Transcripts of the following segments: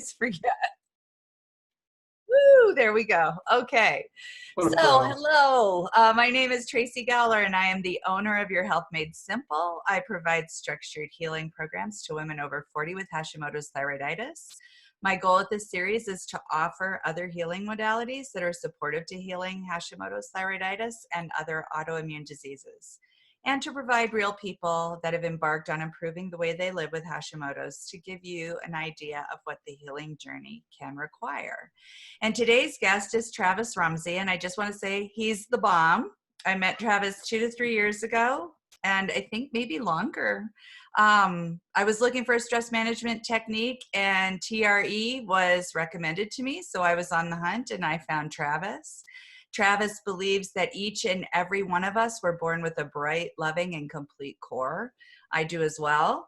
always forget. Woo, there we go. Okay. What a So, pro. hello. My name is Tracy Gowler, and I am the owner of Your Health Made Simple. I provide structured healing programs to women over 40 with Hashimoto's thyroiditis. My goal with this series is to offer other healing modalities that are supportive to healing Hashimoto's thyroiditis and other autoimmune diseases, and to provide real people that have embarked on improving the way they live with Hashimoto's to give you an idea of what the healing journey can require. And today's guest is Travis Rumsey, and I just want to say he's the bomb. I met Travis 2 to 3 years ago, and I think maybe longer. I was looking for a stress management technique, and TRE was recommended to me, so I was on the hunt, and I found Travis. Travis believes that each and every one of us were born with a bright, loving, and complete core. I do as well.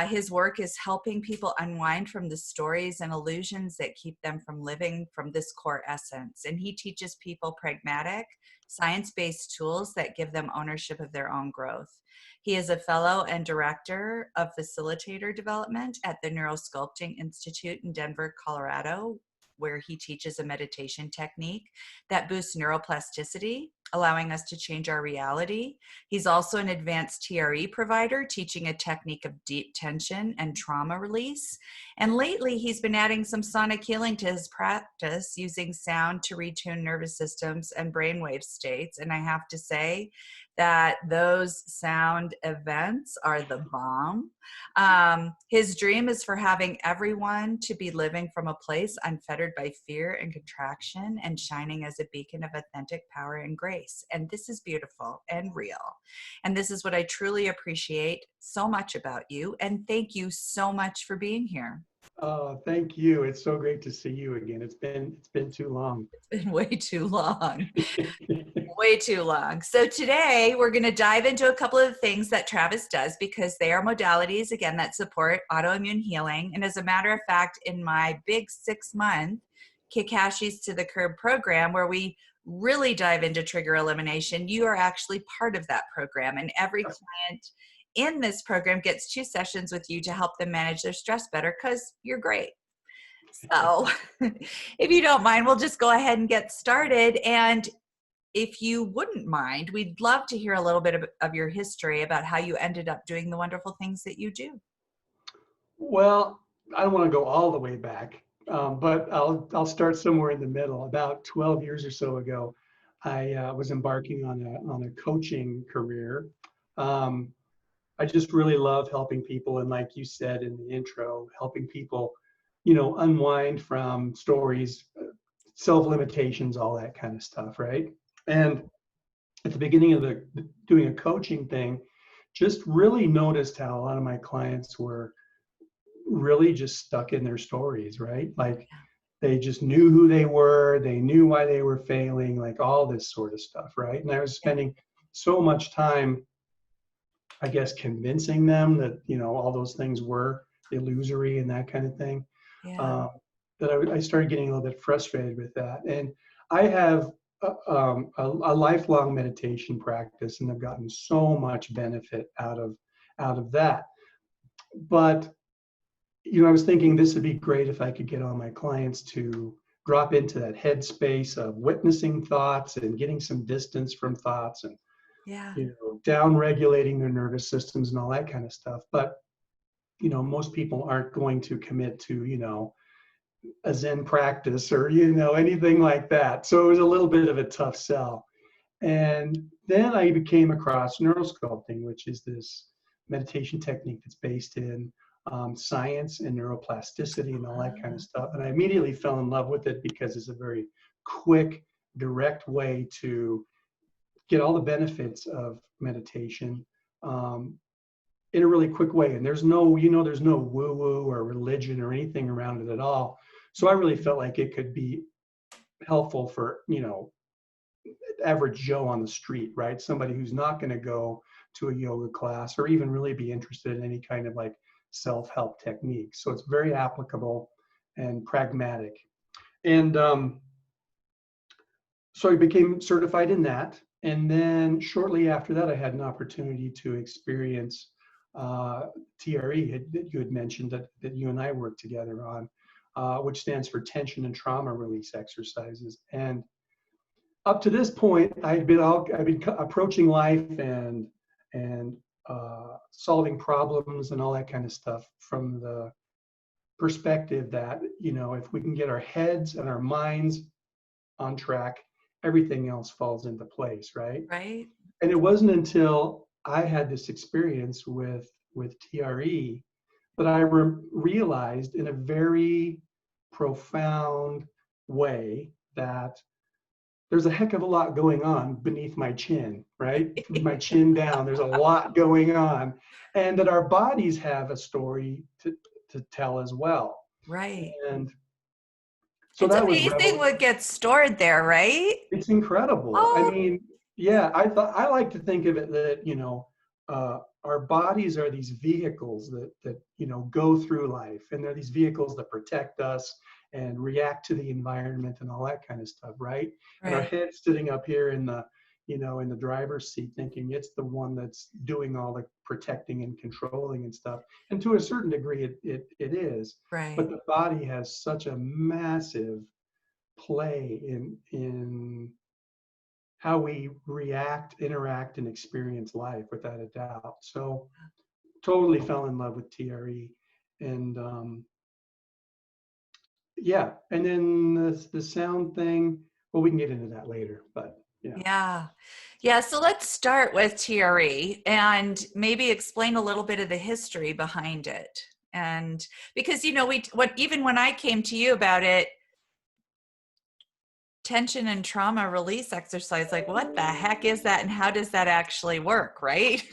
His work is helping people unwind from the stories and illusions that keep them from living from this core essence. And he teaches people pragmatic, science-based tools that give them ownership of their own growth. He is a fellow and director of facilitator development at the Neuro Sculpting Institute in Denver, Colorado, where he teaches a meditation technique that boosts neuroplasticity, allowing us to change our reality. He's also an advanced TRE provider, teaching a technique of deep tension and trauma release. And lately, he's been adding some sonic healing to his practice, using sound to retune nervous systems and brainwave states. And I have to say that those sound events are the bomb. His dream is for having everyone to be living from a place unfettered by fear and contraction and shining as a beacon of authentic power and grace. And this is beautiful and real. And this is what I truly appreciate so much about you. And thank you so much for being here. Oh, thank you. It's so great to see you again. It's been too long. It's been way too long. Way too long. So today we're going to dive into a couple of things that Travis does, because they are modalities, again, that support autoimmune healing. And as a matter of fact, in my big 6-month Kikashi's to the Curb program, where we really dive into trigger elimination, you are actually part of that program. And every client in this program gets 2 sessions with you to help them manage their stress better, because you're great. So if you don't mind, we'll just go ahead and get started. And if you wouldn't mind, we'd love to hear a little bit of your history about how you ended up doing the wonderful things that you do. Well, I don't want to go all the way back, but I'll start somewhere in the middle. About 12 years or so ago, I was embarking on a coaching career. I just really love helping people, and like you said in the intro, helping people, unwind from stories, self-limitations, all that kind of stuff, right? And at the beginning of doing a coaching thing, just really noticed how a lot of my clients were really just stuck in their stories, right? Like they just knew who they were, they knew why they were failing, like all this sort of stuff, right? And I was spending so much time, I guess, convincing them that, all those things were illusory and that kind of thing. Yeah. That I started getting a little bit frustrated with that. And I have a lifelong meditation practice, and I've gotten so much benefit out of that. But I was thinking this would be great if I could get all my clients to drop into that headspace of witnessing thoughts and getting some distance from thoughts, and down regulating their nervous systems and all that kind of stuff. But most people aren't going to commit to a Zen practice or anything like that. So it was a little bit of a tough sell. And then I came across neurosculpting, which is this meditation technique that's based in science and neuroplasticity and all that kind of stuff. And I immediately fell in love with it because it's a very quick, direct way to get all the benefits of meditation in a really quick way. And there's no woo-woo or religion or anything around it at all. So I really felt like it could be helpful for, average Joe on the street, right? Somebody who's not going to go to a yoga class or even really be interested in any kind of like self-help technique. So it's very applicable and pragmatic. And so I became certified in that. And then shortly after that, I had an opportunity to experience TRE that you had mentioned that you and I worked together on. which stands for tension and trauma release exercises. And up to this point, I've been approaching life and solving problems and all that kind of stuff from the perspective that, if we can get our heads and our minds on track, everything else falls into place, right? Right. And it wasn't until I had this experience with TRE that I realized in a very profound way that there's a heck of a lot going on beneath my chin, right? From my chin down, there's a lot going on, and that our bodies have a story to tell as well. Right. And so It's that was amazing what gets stored there, right? It's incredible. I Oh, mean, yeah, I like to think of it that, our bodies are these vehicles that go through life, and they're these vehicles that protect us and react to the environment and all that kind of stuff, right? And our right. head's sitting up here in the driver's seat, thinking it's the one that's doing all the protecting and controlling and stuff. And to a certain degree, it is. Right. But the body has such a massive play in how we react, interact, and experience life, without a doubt. So totally fell in love with TRE. And yeah, and then the sound thing, well, we can get into that later, but yeah. Yeah. Yeah. So let's start with TRE and maybe explain a little bit of the history behind it. And because, even when I came to you about it, tension and trauma release exercise, like what the heck is that? And how does that actually work? Right.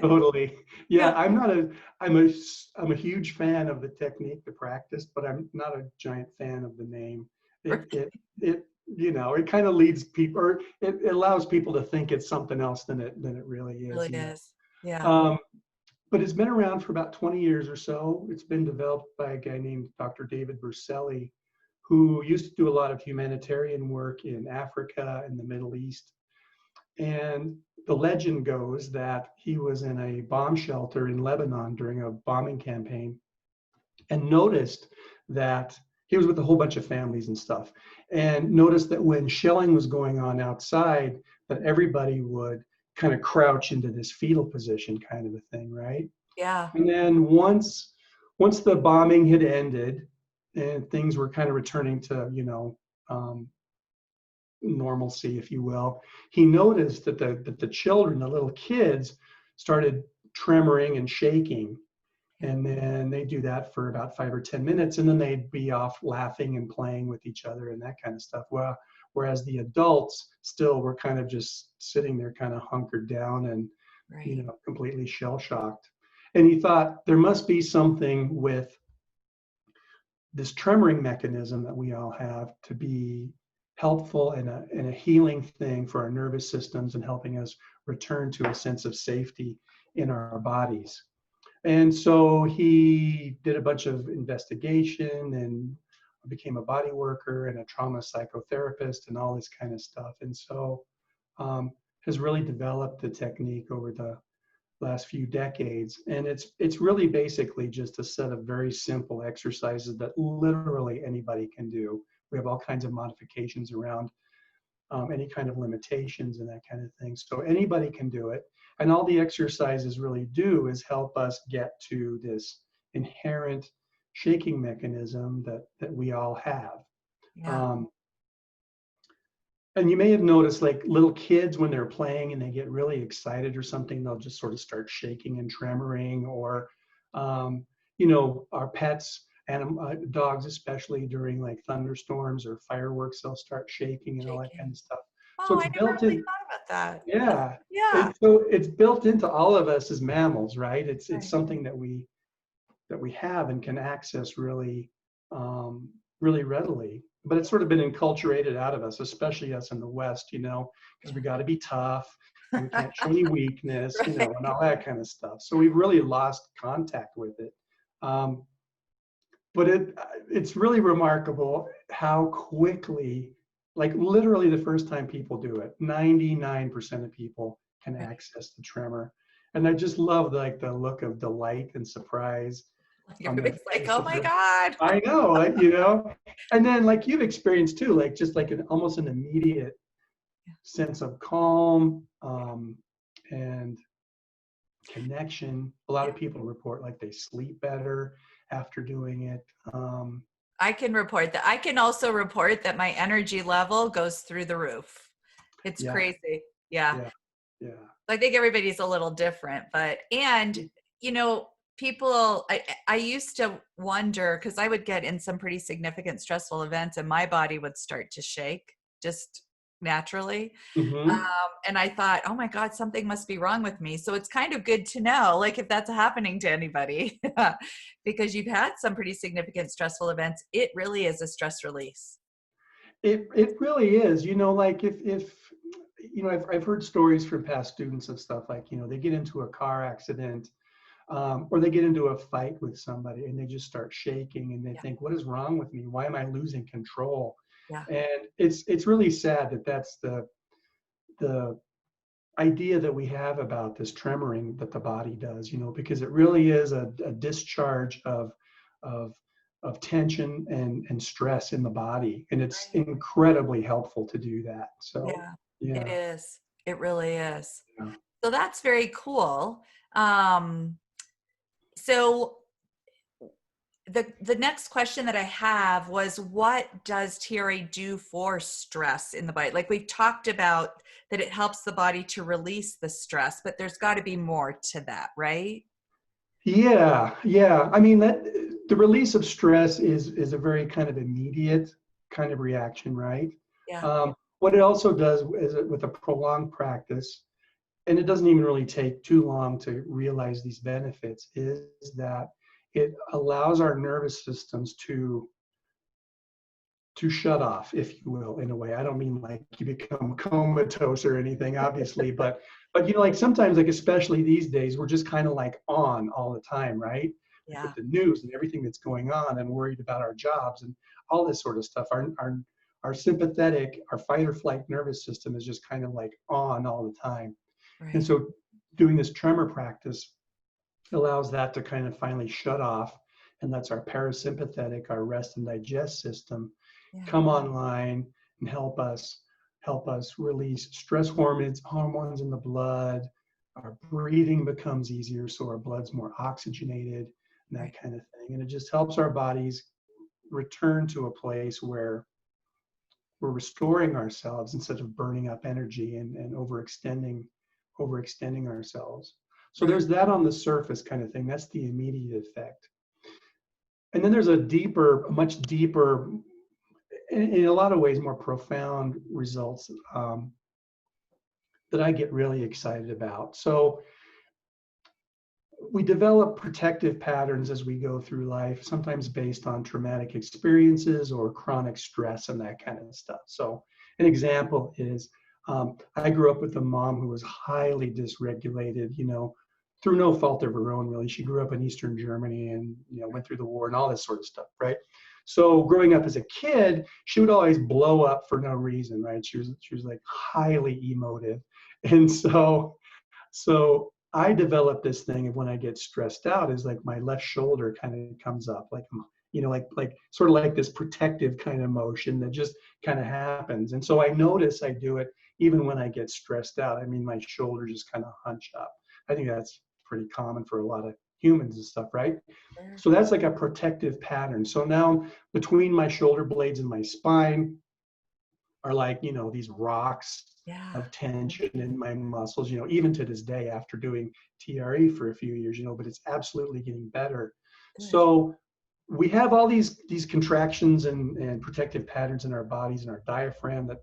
Totally. Yeah, Yeah. I'm a huge fan of the technique, the practice, but I'm not a giant fan of the name. It kind of leads people, or it allows people to think it's something else than it really is. Really is. Yeah. But it's been around for about 20 years or so. It's been developed by a guy named Dr. David Berselli, who used to do a lot of humanitarian work in Africa and the Middle East. And the legend goes that he was in a bomb shelter in Lebanon during a bombing campaign and noticed that he was with a whole bunch of families and stuff, and noticed that when shelling was going on outside, that everybody would kind of crouch into this fetal position kind of a thing, right? Yeah. And then once the bombing had ended and things were kind of returning to, normalcy, if you will, he noticed that the children, the little kids, started tremoring and shaking. And then they do that for about 5 or 10 minutes, and then they'd be off laughing and playing with each other and that kind of stuff. Well, whereas the adults still were kind of just sitting there, kind of hunkered down and Right. completely shell shocked. And he thought there must be something with this tremoring mechanism that we all have to be helpful and a healing thing for our nervous systems and helping us return to a sense of safety in our bodies. And so he did a bunch of investigation and became a body worker and a trauma psychotherapist and all this kind of stuff. And so has really developed the technique over the last few decades. And it's really basically just a set of very simple exercises that literally anybody can do. We have all kinds of modifications around any kind of limitations and that kind of thing. So anybody can do it. And all the exercises really do is help us get to this inherent shaking mechanism that we all have. Yeah. And you may have noticed, like little kids, when they're playing and they get really excited or something, they'll just sort of start shaking and tremoring. Or, our pets, dogs, especially during like thunderstorms or fireworks, they'll start shaking and all that kind Shaking. of stuff. So Oh, it's I never built really in. thought about that. Yeah. Yeah. It's built into all of us as mammals, right? It's Right. something that we have and can access really, really readily. But it's sort of been enculturated out of us, especially us in the West, because we got to be tough and we can't show any weakness, and all that kind of stuff. So we've really lost contact with it. But it's really remarkable how quickly, like literally the first time people do it, 99% of people can Right. access the tremor. And I just love like the look of delight and surprise Like on their everybody's like, face. oh my God. I know, like, you know, and then like you've experienced too, like just like an almost an immediate sense of calm and connection. A lot of people report like they sleep better after doing it. I can report that. I can also report that my energy level goes through the roof. It's Yeah, crazy. Yeah. yeah, yeah. I think everybody's a little different, but, and, you know, people, I used to wonder, because I would get in some pretty significant stressful events and my body would start to shake just naturally. Mm-hmm. And I thought, oh my God, something must be wrong with me. So it's kind of good to know, like, if that's happening to anybody, because you've had some pretty significant stressful events, it really is a stress release. It really is. You know, like if you know, I've heard stories from past students of stuff like, you know, they get into a car accident or they get into a fight with somebody and they just start shaking and they Yeah. think, what is wrong with me? Why am I losing control? Yeah. And it's really sad that that's the idea that we have about this tremoring that the body does, you know, because it really is a discharge of of tension and stress in the body, and it's Right. incredibly helpful to do that. So Yeah, it yeah, is. It really is. yeah. So that's very cool. Um, so the next question that I have was, what does TRA do for stress in the body? Like we've talked about that it helps the body to release the stress, but there's got to be more to that, right? Yeah. I mean that the release of stress is a very kind of immediate kind of reaction, right? Yeah. What it also does is with a prolonged practice, and it doesn't even really take too long to realize these benefits, is that it allows our nervous systems to shut off, if you will, in a way. I don't mean like you become comatose or anything, obviously, but you know, like sometimes, like especially these days, we're just kind of like on all the time, right? Like Yeah. with the news and everything that's going on, and worried about our jobs and all this sort of stuff. Our sympathetic, our fight or flight nervous system is just kind of like on all the time. And Right. so doing this tremor practice allows that to kind of finally shut off and lets our parasympathetic, our rest and digest system Yeah. come online and help us release stress hormones in the blood. Our breathing becomes easier, so our blood's more oxygenated and that Right. kind of thing. And it just helps our bodies return to a place where we're restoring ourselves instead of burning up energy and overextending ourselves. So Right. there's that on the surface kind of thing. That's the immediate effect. And then there's a much deeper, in a lot of ways, more profound results that I get really excited about. So we develop protective patterns as we go through life, sometimes based on traumatic experiences or chronic stress and that kind of stuff. So an example is I grew up with a mom who was highly dysregulated, you know, through no fault of her own, really. She grew up in Eastern Germany and, you know, went through the war and all this sort of stuff, right? So growing up as a kid, she would always blow up for no reason, right? She was like highly emotive. And so I developed this thing of when I get stressed out is like my left shoulder kind of comes up, like, you know, like sort of like this protective kind of motion that just kind of happens. And so I notice I do it even when I get stressed out. I mean, my shoulder just kind of hunch up. I think that's pretty common for a lot of humans and stuff, right? Sure. So that's like a protective pattern. So now between my shoulder blades and my spine, are like, you know, these rocks Yeah. of tension in my muscles, you know, even to this day after doing TRE for a few years, you know, but it's absolutely getting better. Good. So we have all these contractions and protective patterns in our bodies and our diaphragm that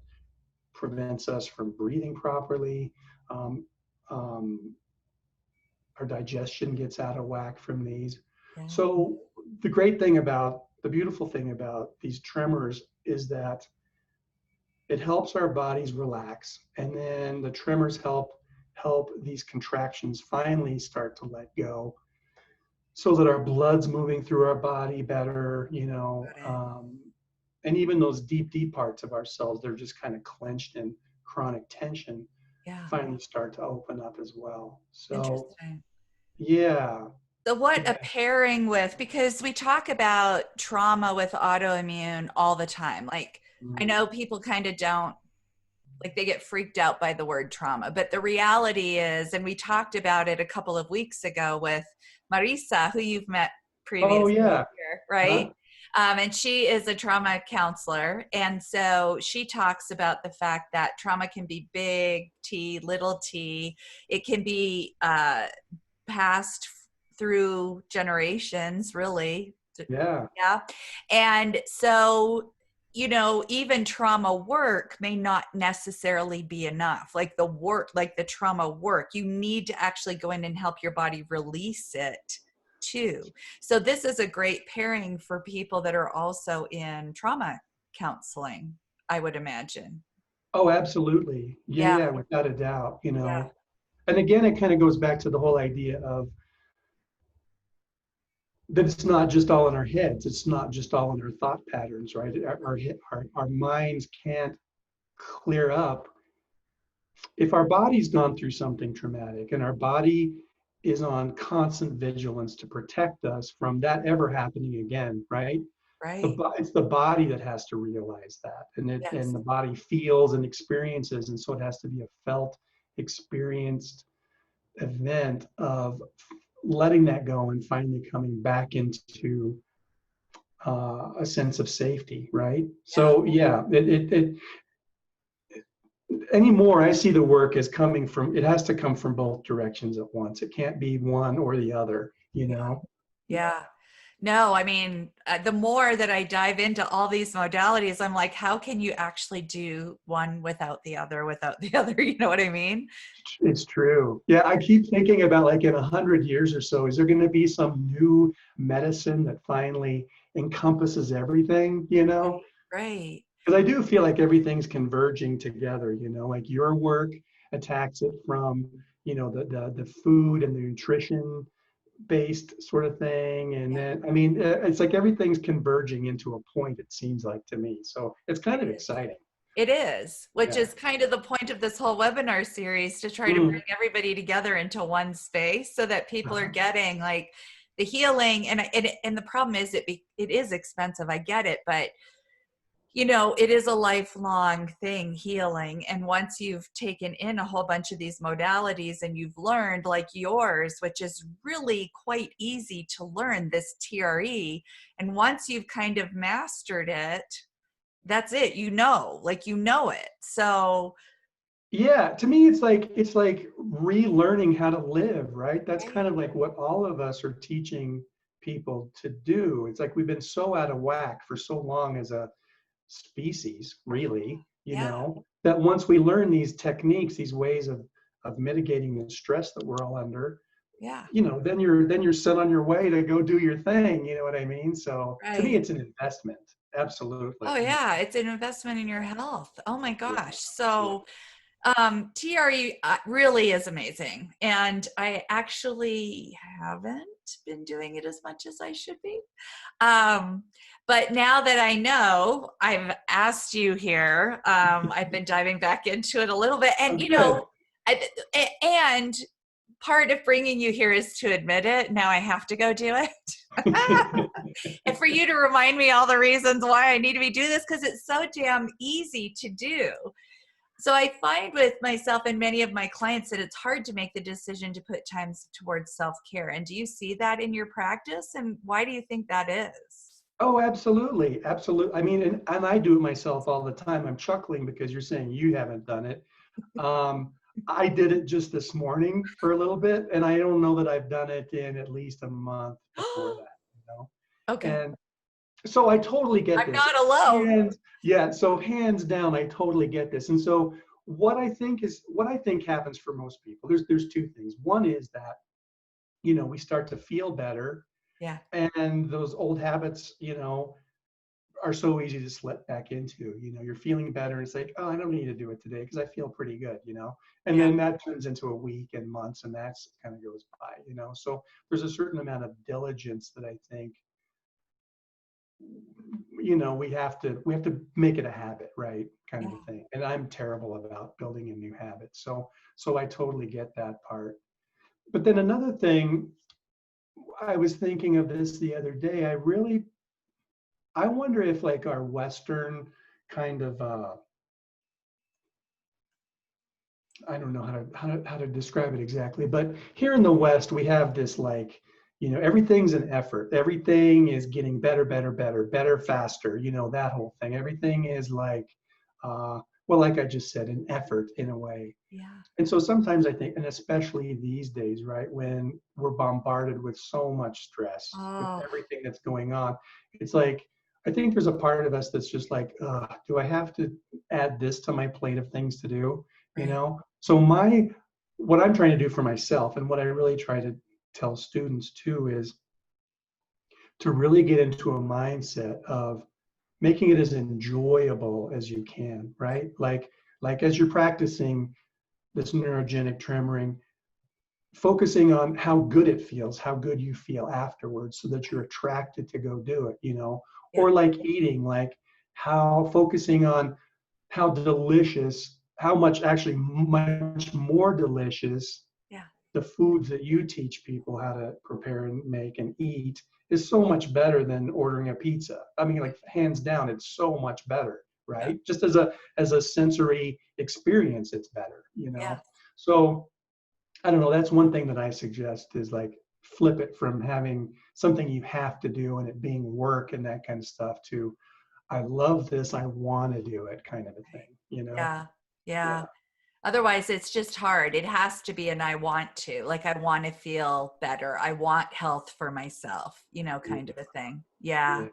prevents us from breathing properly. Um, um, our digestion gets out of whack from these. Yeah. So the beautiful thing about these tremors is that it helps our bodies relax, and then the tremors help these contractions finally start to let go so that our blood's moving through our body better, you know, Got it. and even those deep parts of ourselves, they're just kind of clenched in chronic tension, Yeah. finally start to open up as well. So Interesting. yeah. So what a Yeah. pairing with, because we talk about trauma with autoimmune all the time. Like, I Mm. know people kind of don't, like, they get freaked out by the word trauma, but the reality is, and we talked about it a couple of weeks ago with Marisa, who you've met Oh previously yeah. here, Huh? right? And she is a trauma counselor. And so she talks about the fact that trauma can be big T, little t. It can be passed through generations, really. Yeah. Yeah. And so, even trauma work may not necessarily be enough. Like the work, like the trauma work, you need to actually go in and help your body release it too. So, this is a great pairing for people that are also in trauma counseling, I would imagine. Oh, absolutely. Yeah, Yeah. yeah, without a doubt, Yeah. And again, it kind of goes back to the whole idea of that it's not just all in our heads. It's not just all in our thought patterns, right? Our minds can't clear up if our body's gone through something traumatic and our body is on constant vigilance to protect us from that ever happening again, right? Right. It's the body that has to realize that, and Yes. the body feels and experiences, and so it has to be a felt, experienced event of letting that go and finally coming back into a sense of safety, right? Yeah. So yeah, anymore I see the work as coming from, it has to come from both directions at once. It can't be one or the other, Yeah. No, I mean, the more that I dive into all these modalities, I'm like, how can you actually do one without the other, without the other? You know what I mean? It's true. Yeah, I keep thinking about, like, in 100 years or so, is there going to be some new medicine that finally encompasses everything, Right. Because I do feel like everything's converging together, like your work attacks it from, the food and the nutrition based sort of thing. And Yeah, then, I mean, it's like everything's converging into a point, it seems like to me. So it's it kind of is. exciting. It is, which Yeah. is kind of the point of this whole webinar series, to try to Mm. bring everybody together into one space so that people are Uh-huh. getting like the healing. And the problem is it is expensive. I get it, but it is a lifelong thing, healing. And once you've taken in a whole bunch of these modalities and you've learned, like yours, which is really quite easy to learn, this TRE, and once you've kind of mastered it, that's it, it. So, Yeah, to me, it's like relearning how to live, right? That's right, kind of like what all of us are teaching people to do. It's like we've been so out of whack for so long as a species, really, yeah, that once we learn these techniques, these ways of mitigating the stress that we're all under, yeah, then you're set on your way to go do your thing. You know what I mean? So to me, right. it's an investment. Absolutely. Oh yeah, it's an investment in your health. Oh my Yeah. gosh. Yeah. So TRE really is amazing. And I actually haven't been doing it as much as I should be. Um, but now that I know, I've asked you here, I've been diving back into it a little bit. Oh, And, good. and part of bringing you here is to admit it. Now I have to go do it. And for you to remind me all the reasons why I need to be doing this, because it's so damn easy to do. So I find with myself and many of my clients that it's hard to make the decision to put time towards self-care. And do you see that in your practice? And why do you think that is? Oh, absolutely. Absolutely. I mean, and I do it myself all the time. I'm chuckling because you're saying you haven't done it. Um, I did it just this morning for a little bit, and I don't know that I've done it in at least a month before that. Okay. And so I totally get I'm this. not alone. And yeah, so hands down, I totally get this. And so what I think happens for most people, there's two things. One is that, we start to feel better, Yeah. and those old habits, are so easy to slip back into. You're feeling better, and it's like, oh, I don't need to do it today because I feel pretty good. And Yeah. then that turns into a week and months, and that's kind of goes by. So there's a certain amount of diligence that I think, we have to make it a habit, right? Kind of Yeah. a thing. And I'm terrible about building a new habit. So I totally get that part. But then another thing I was thinking of this the other day. I wonder if like our Western kind of, I don't know how to describe it exactly, but here in the West, we have this like, everything's an effort. Everything is getting better, better, better, better, faster. That whole thing. Everything is like, well, like I just said, an effort in a way. Yeah. And so sometimes I think, and especially these days, right, when we're bombarded with so much stress, with Oh, everything that's going on, it's like, I think there's a part of us that's just like, do I have to add this to my plate of things to do? right. So what I'm trying to do for myself, and what I really try to tell students too, is to really get into a mindset of making it as enjoyable as you can, right? Like as you're practicing this neurogenic tremoring, focusing on how good it feels, how good you feel afterwards, so that you're attracted to go do it. Yeah. Or like eating, like how focusing on how delicious, how much actually much more delicious Yeah. the foods that you teach people how to prepare and make and eat is so much better than ordering a pizza. I mean, like hands down, it's so much better, Yeah. right? Just as a sensory experience, it's better. Yeah. So I don't know. That's one thing that I suggest is like flip it from having something you have to do and it being work and that kind of stuff to I love this, I want to do it kind of a thing. Yeah. Yeah. Yeah. Otherwise, it's just hard. It has to be an I want to, like, I want to feel better. I want health for myself, Yeah, kind of a thing. Yeah. yeah,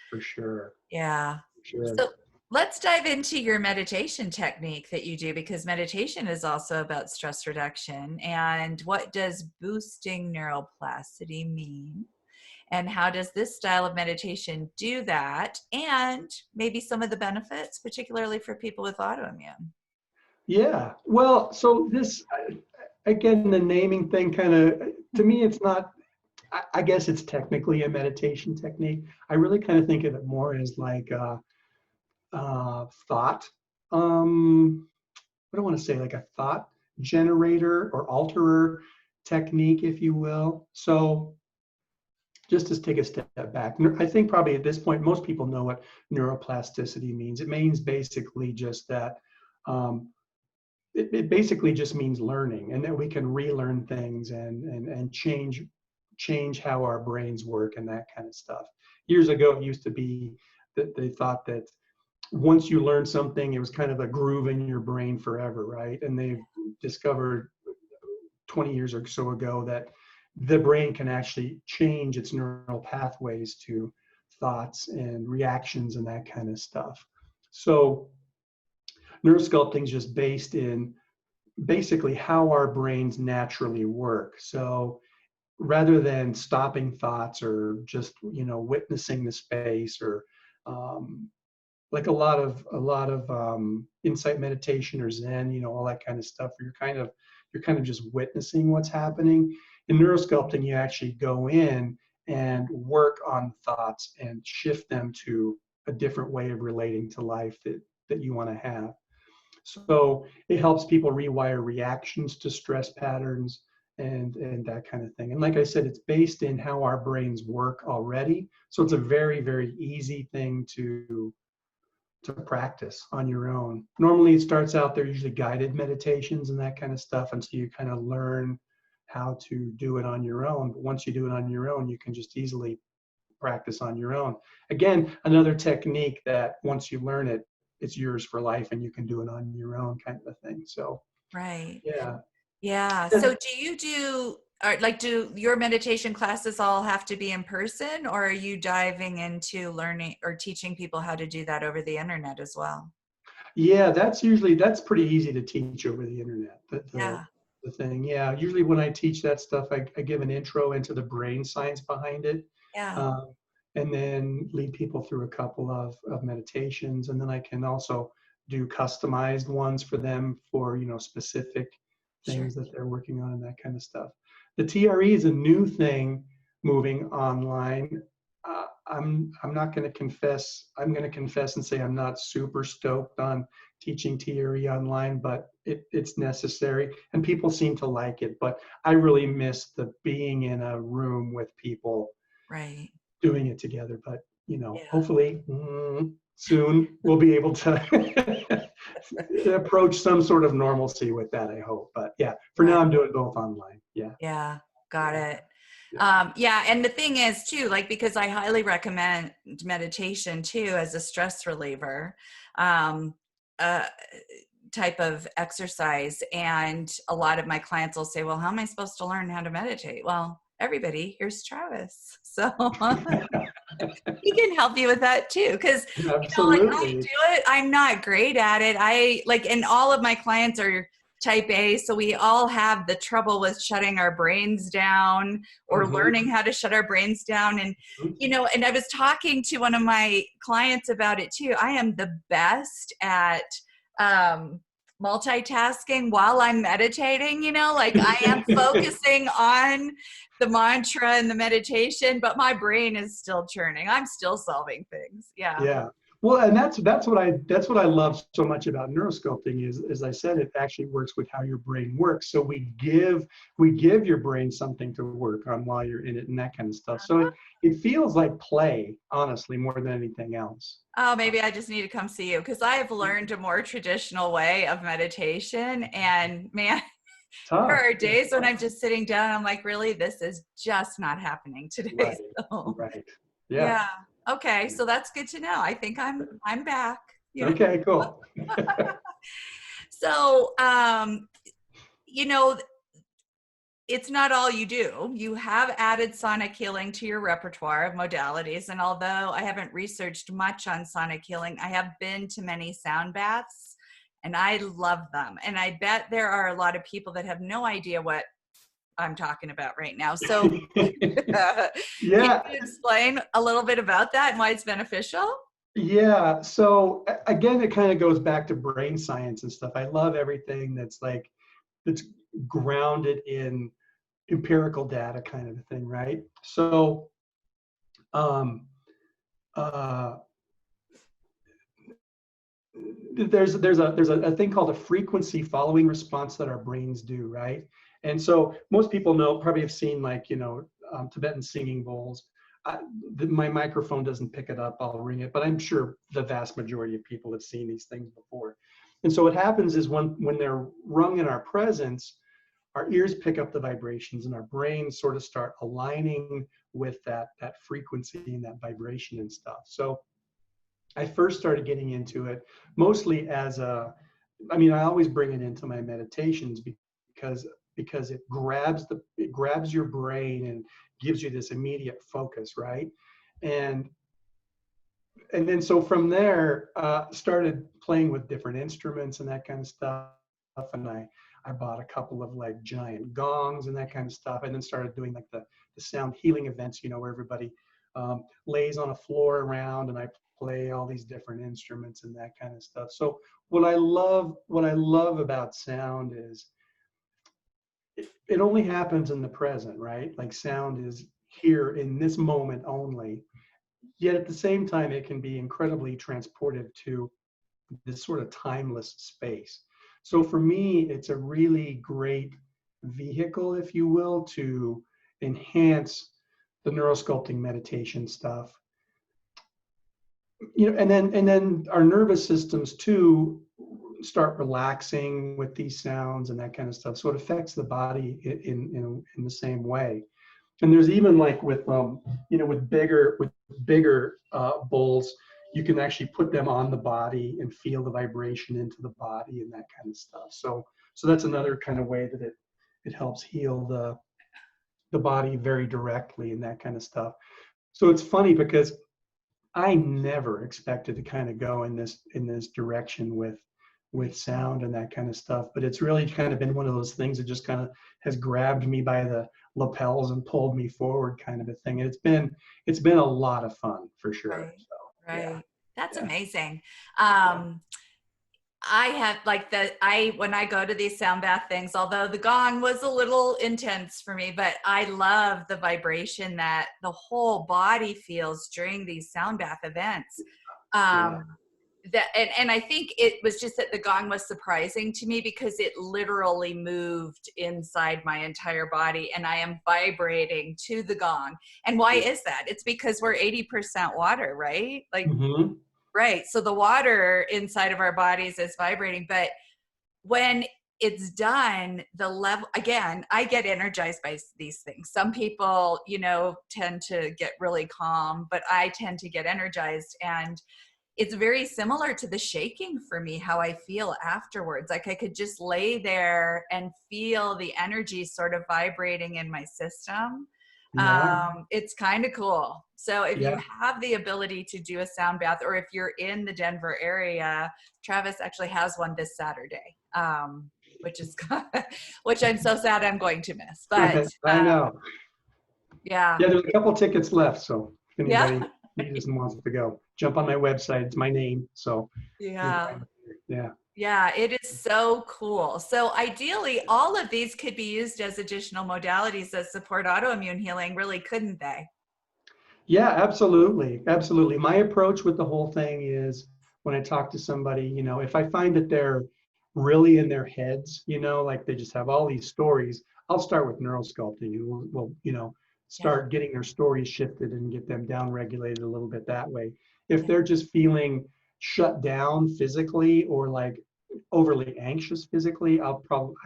for sure. Yeah. For sure. So let's dive into your meditation technique that you do, because meditation is also about stress reduction. And what does boosting neuroplasticity mean? And how does this style of meditation do that? And maybe some of the benefits, particularly for people with autoimmune. Yeah. Well, so this again, the naming thing kind of to me, it's not. I guess it's technically a meditation technique. I really kind of think of it more as like thought. What do I want to say? Like a thought generator or alterer technique, if you will. So just to take a step back, I think probably at this point, most people know what neuroplasticity means. It means basically just that um, it basically just means learning, and that we can relearn things and change how our brains work and that kind of stuff. Years ago, it used to be that they thought that once you learn something, it was kind of a groove in your brain forever, right? And they've discovered 20 years or so ago that the brain can actually change its neural pathways to thoughts and reactions and that kind of stuff. So neurosculpting is just based in basically how our brains naturally work. So rather than stopping thoughts or just witnessing the space or um, like a lot of insight meditation or Zen, all that kind of stuff, where you're kind of just witnessing what's happening. In neurosculpting, you actually go in and work on thoughts and shift them to a different way of relating to life that you want to have. So it helps people rewire reactions to stress patterns and that kind of thing. And like I said, it's based in how our brains work already. So it's a very, very easy thing to practice on your own. Normally it starts out, they're usually guided meditations and that kind of stuff. And so you kind of learn how to do it on your own. But once you do it on your own, you can just easily practice on your own. Again, another technique that once you learn it, it's yours for life and you can do it on your own kind of a thing. So Right. yeah. Yeah. So do your meditation classes all have to be in person, or are you diving into learning or teaching people how to do that over the internet as well? Yeah, that's pretty easy to teach over the internet. The Yeah. the thing. Yeah, usually when I teach that stuff, I give an intro into the brain science behind it, Yeah. um, and then lead people through a couple of meditations, and then I can also do customized ones for them for specific Sure. things that they're working on and that kind of stuff. The TRE is a new thing moving online. I'm not going to confess. I'm going to confess and say I'm not super stoked on teaching theory online, but it's necessary, and people seem to like it. But I really miss the being in a room with people Right. doing it together. But Yeah. hopefully soon we'll be able to approach some sort of normalcy with that. I hope. But yeah, for Right. now I'm doing both online. Yeah. Yeah. Got Yeah. it. Yeah. Yeah. And the thing is too, like, because I highly recommend meditation too, as a stress reliever, um, uh, type of exercise. And a lot of my clients will say, well, how am I supposed to learn how to meditate? Well, everybody, here's Travis. So he can help you with that too. Cause like, I Absolutely. do it. I'm not great at it. And all of my clients are type A. So we all have the trouble with shutting our brains down or Mhm. learning how to shut our brains down. And, and I was talking to one of my clients about it too. I am the best at, multitasking while I'm meditating, like I am focusing on the mantra and the meditation, but my brain is still churning. I'm still solving things. Yeah. Yeah. Well, and that's what I love so much about neurosculpting is, as I said, it actually works with how your brain works. So we give your brain something to work on while you're in it and that kind of stuff. So it feels like play, honestly, more than anything else. Oh, maybe I just need to come see you because I have learned a more traditional way of meditation. And man, there Tough. are Yeah. days when I'm just sitting down. I'm like, really, this is just not happening today. Right. So, Right. Yeah. yeah. Okay. So that's good to know. I think I'm back. Okay, cool. So, you know, it's not all you do. You have added sonic healing to your repertoire of modalities. And although I haven't researched much on sonic healing, I have been to many sound baths and I love them. And I bet there are a lot of people that have no idea what I'm talking about right now. So can Yeah. you explain a little bit about that and why it's beneficial? Yeah. So again, it kind of goes back to brain science and stuff. I love everything that's grounded in empirical data kind of a thing, right? So um, uh, there's a thing called a frequency following response that our brains do, right? And so most people probably have seen Tibetan singing bowls. My microphone doesn't pick it up. I'll ring it, but I'm sure the vast majority of people have seen these things before. And so what happens is when they're rung in our presence, our ears pick up the vibrations and our brains sort of start aligning with that frequency and that vibration and stuff. So I first started getting into it mostly I always bring it into my meditations because it grabs your brain and gives you this immediate focus, right? And and then so from there, started playing with different instruments and that kind of stuff. And I bought a couple of like giant gongs and that kind of stuff, and then started doing like the sound healing events, where everybody lays on a floor around and I play all these different instruments and that kind of stuff. So what I love about sound is it only happens in the present, right? Like sound is here in this moment only. Yet at the same time, it can be incredibly transportive to this sort of timeless space. So for me, it's a really great vehicle, if you will, to enhance the neurosculpting meditation stuff. And then our nervous systems too start relaxing with these sounds and that kind of stuff. So it affects the body in the same way. And there's even like with bigger bowls, you can actually put them on the body and feel the vibration into the body and that kind of stuff. So that's another kind of way that it helps heal the body very directly and that kind of stuff. So it's funny because I never expected to kind of go in this direction with sound and that kind of stuff, but it's really kind of been one of those things that just kind of has grabbed me by the lapels and pulled me forward, kind of a thing. And it's been a lot of fun for sure. Right. So yeah, Right. That's yeah. amazing. Yeah. Um, I have like when I go to these sound bath things, although the gong was a little intense for me, but I love the vibration that the whole body feels during these sound bath events. Yeah. Um, and I think it was just that the gong was surprising to me because it literally moved inside my entire body and I am vibrating to the gong. And why is that? It's because we're 80% water, right? Like, Mm-hmm. right. So the water inside of our bodies is vibrating, but when it's done, the level, again, I get energized by these things. Some people, tend to get really calm, but I tend to get energized. And it's very similar to the shaking for me, how I feel afterwards. Like I could just lay there and feel the energy sort of vibrating in my system. Yeah. It's kind of cool. So if you Yeah. have the ability to do a sound bath, or if you're in the Denver area, Travis actually has one this Saturday, which is which I'm so sad I'm going to miss. But I know. yeah, Yeah, there's a couple tickets left, so if yeah, anybody needs and wants to go, jump on my website. It's my name, so you'll yeah. find it there. Yeah. Yeah, it is so cool. So ideally, all of these could be used as additional modalities that support autoimmune healing, really, couldn't they? Yeah, absolutely. Absolutely. My approach with the whole thing is when I talk to somebody, if I find that they're really in their heads, like they just have all these stories, I'll start with neurosculpting and we'll Yeah, start getting their stories shifted and get them down regulated a little bit that way. If yeah, they're just feeling shut down physically or like overly anxious physically, I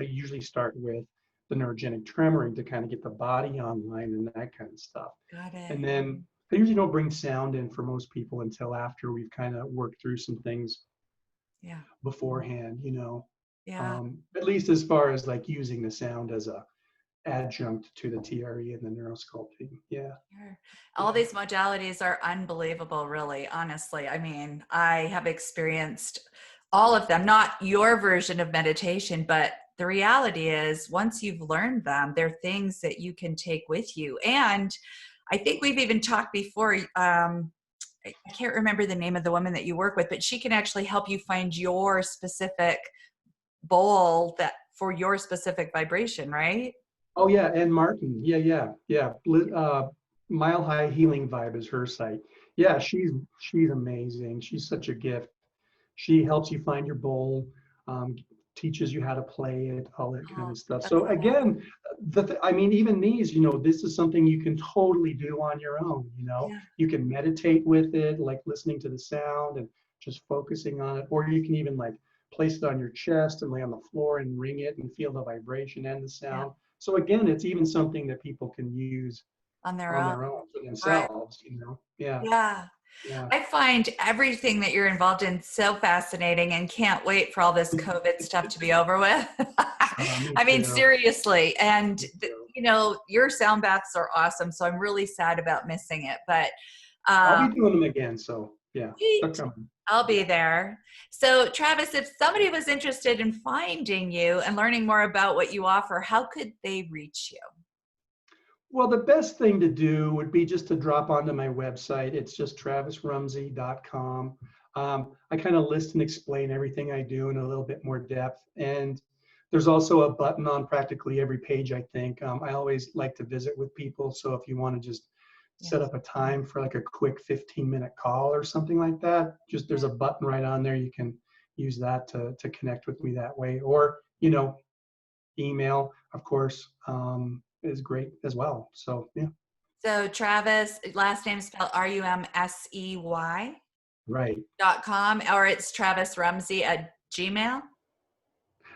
usually start with the neurogenic tremoring to kind of get the body online and that kind of stuff. got it. And then I usually don't bring sound in for most people until after we've kind of worked through some things Yeah, beforehand, yeah. at least as far as like using the sound as a adjunct to the TRE and the neurosculpting. Yeah. Sure. All Yeah. these modalities are unbelievable, really, honestly. I mean, I have experienced all of them, not your version of meditation, but the reality is once you've learned them, they're things that you can take with you. And I think we've even talked before. I can't remember the name of the woman that you work with, but she can actually help you find your specific bowl that for your specific vibration, right? Oh yeah, and Martin. Yeah, yeah, yeah. Mile High Healing Vibe is her site. Yeah, she's amazing. She's such a gift. She helps you find your bowl, um, teaches you how to play it, all that kind Oh, of stuff. that's So again, I mean, even these, this is something you can totally do on your own. yeah, You can meditate with it, like listening to the sound and just focusing on it, or you can even like place it on your chest and lay on the floor and ring it and feel the vibration and the yeah, sound. So again, it's even something that people can use on their on own. their own for Right. themselves. Yeah, Yeah. yeah. I find everything that you're involved in so fascinating and can't wait for all this COVID stuff to be over with. Me I mean, too. seriously. And, Me too. your sound baths are awesome. So I'm really sad about missing it. But I'll um, be doing them again. So yeah, they're sweet. coming. I'll be Yeah. there. So, Travis, if somebody was interested in finding you and learning more about what you offer, how could they reach you? Well, the best thing to do would be just to drop onto my website. It's just travisrumsey.com. I kind of list and explain everything I do in a little bit more depth. And there's also a button on practically every page, I think. I always like to visit with people. So if you want to just Yeah. set up a time for like a quick 15-minute call or something like that, just there's a button right on there. You can use that to connect with me that way. Or, email, of course, is great as well. So yeah, So, Travis, last name spelled Rumsey right. .com, or it's Travis Rumsey at Gmail.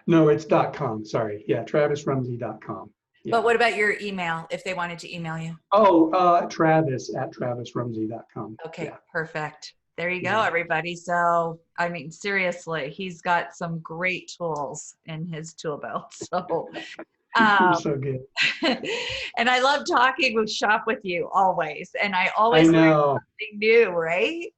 No, it's .com. Sorry. Yeah, travisrumsey.com. But Yeah. what about your email if they wanted to email you? Oh, Travis at travisrumsey.com. Okay, Yeah. perfect. There you go, Yeah. everybody. So, I mean, seriously, he's got some great tools in his tool belt. So, You're um, so good. and I love talking with shop with you always. And I I always learn know. something new, right?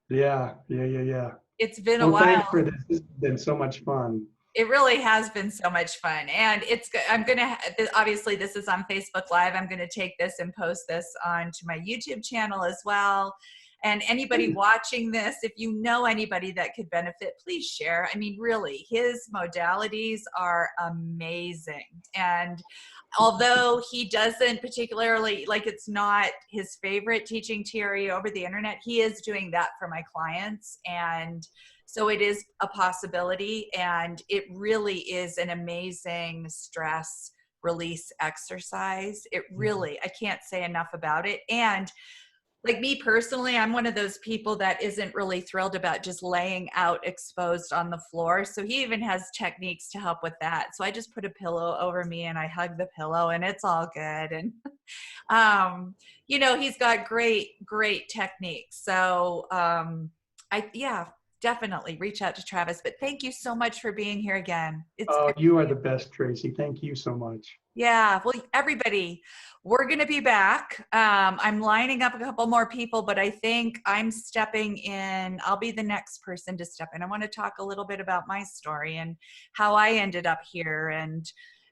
Yeah. Yeah. Yeah. Yeah. It's been a Well, thanks while. for this. This has been so much fun. It really has been so much fun. And I'm going to, obviously this is on Facebook Live. I'm going to take this and post this onto my YouTube channel as well. And anybody watching this, if you know anybody that could benefit, please share. I mean, really, his modalities are amazing. And although he doesn't particularly, like, it's not his favorite teaching TRE over the internet, he is doing that for my clients. And so it is a possibility, and it really is an amazing stress release exercise. It really, I can't say enough about it. And like me personally, I'm one of those people that isn't really thrilled about just laying out exposed on the floor. So he even has techniques to help with that. So I just put a pillow over me and I hug the pillow and it's all good. And, he's got great techniques. So definitely reach out to Travis. But thank you so much for being here again. Oh, you are the best, Tracy. Thank you so much. Yeah, well, everybody, we're going to be back. I'm lining up a couple more people, but I think I'm stepping in. I'll be the next person to step in. I want to talk a little bit about my story and how I ended up here and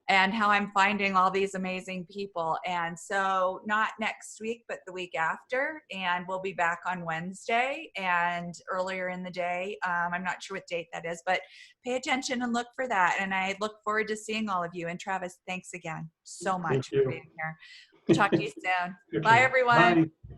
how I'm finding all these amazing people. And so not next week, but the week after. And we'll be back on Wednesday and earlier in the day. I'm not sure what date that is, but pay attention and look for that. And I look forward to seeing all of you. And Travis, thanks again so much for being here. Talk to you soon. Okay. Bye, everyone. Bye.